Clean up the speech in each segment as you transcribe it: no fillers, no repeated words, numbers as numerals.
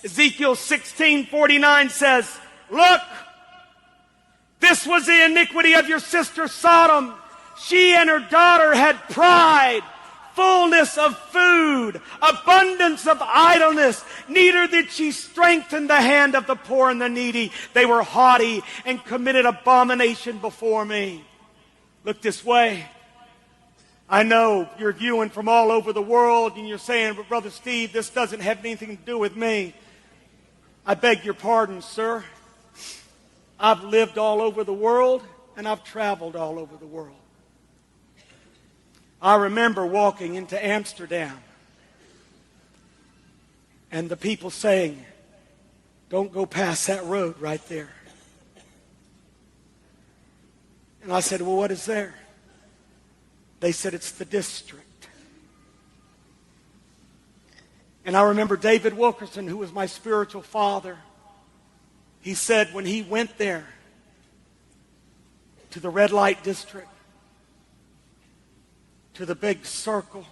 Ezekiel 16:49 says, look, this was the iniquity of your sister Sodom. She and her daughter had pride, fullness of food, abundance of idleness. Neither did she strengthen the hand of the poor and the needy. They were haughty and committed abomination before me. Look this way. I know you're viewing from all over the world and you're saying, but Brother Steve, this doesn't have anything to do with me. I beg your pardon, sir. I've lived all over the world and I've traveled all over the world. I remember walking into Amsterdam and the people saying, don't go past that road right there. And I said, well, what is there? They said, it's the district. And I remember David Wilkerson, who was my spiritual father. He said when he went there to the red light district, to the big circle,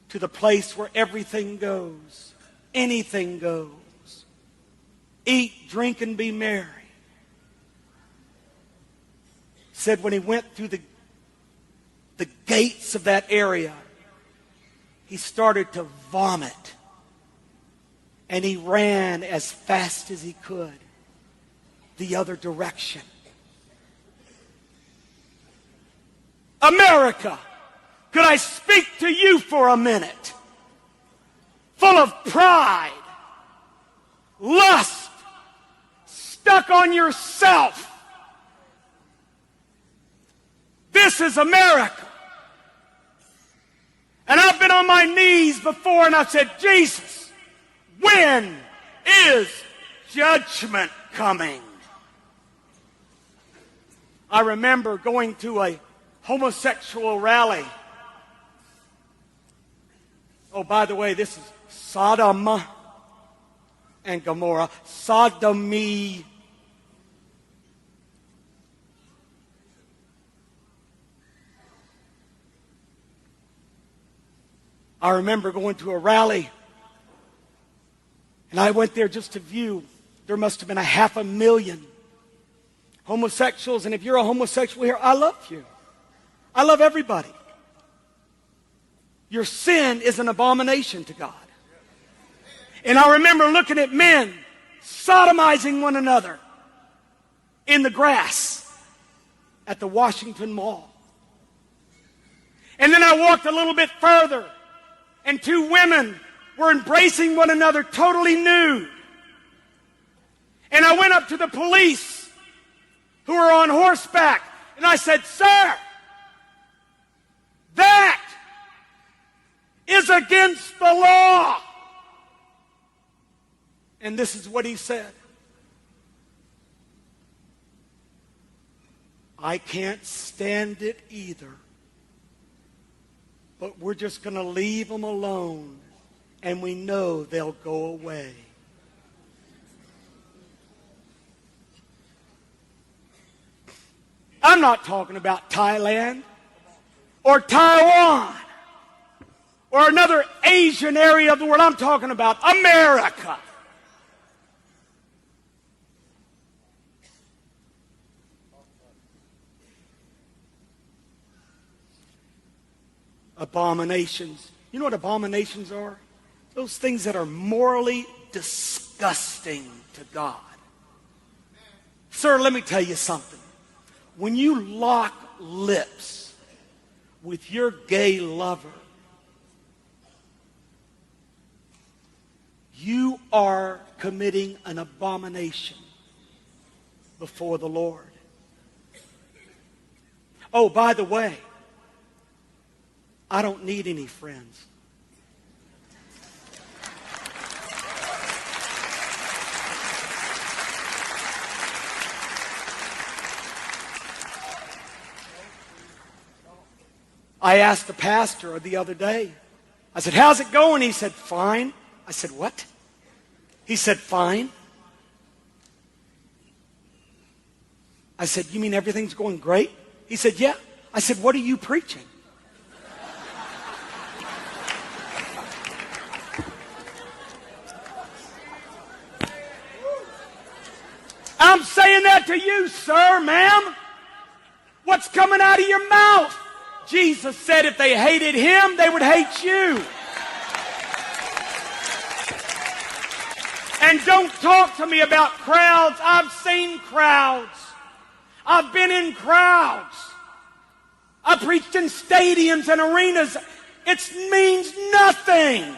to the place where everything goes, anything goes, eat, drink, and be merry. Said when he went through the gates of that area, he started to vomit. And he ran as fast as he could the other direction. America, could I speak to you for a minute? Full of pride, lust, stuck on yourself. This is America. And I've been on my knees before and I've said, Jesus, when is judgment coming? I remember going to a homosexual rally. Oh, by the way, this is Sodom and Gomorrah. Sodomy. I remember going to a rally, and I went there just to view. There must have been 500,000 homosexuals, and if you're a homosexual here, I love you. I love everybody. Your sin is an abomination to God. And I remember looking at men sodomizing one another in the grass at the Washington Mall. And then I walked a little bit further, and two women were embracing one another totally nude. And I went up to the police who were on horseback, and I said, sir, that is against the law. And this is what he said. I can't stand it either. But we're just going to leave them alone, and we know they'll go away. I'm not talking about Thailand or Taiwan or another Asian area of the world. I'm talking about America. Abominations. You know what abominations are? Those things that are morally disgusting to God. Sir, let me tell you something. When you lock lips with your gay lover, you are committing an abomination before the Lord. Oh, by the way, I don't need any friends. I asked the pastor the other day. I said, how's it going? He said, fine. I said, what? He said, fine. I said, you mean everything's going great? He said, yeah. I said, what are you preaching? saying that to you, sir, ma'am. What's coming out of your mouth? Jesus said if they hated him, they would hate you. And don't talk to me about crowds. I've seen crowds. I've been in crowds. I preached in stadiums and arenas. It means nothing.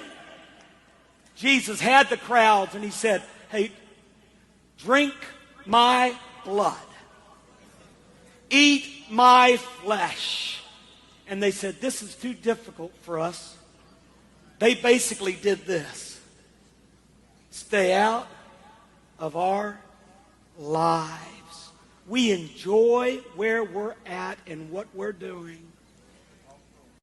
Jesus had the crowds and he said, hey, drink my blood. Eat my flesh. And they said, this is too difficult for us. They basically did this. Stay out of our lives. We enjoy where we're at and what we're doing.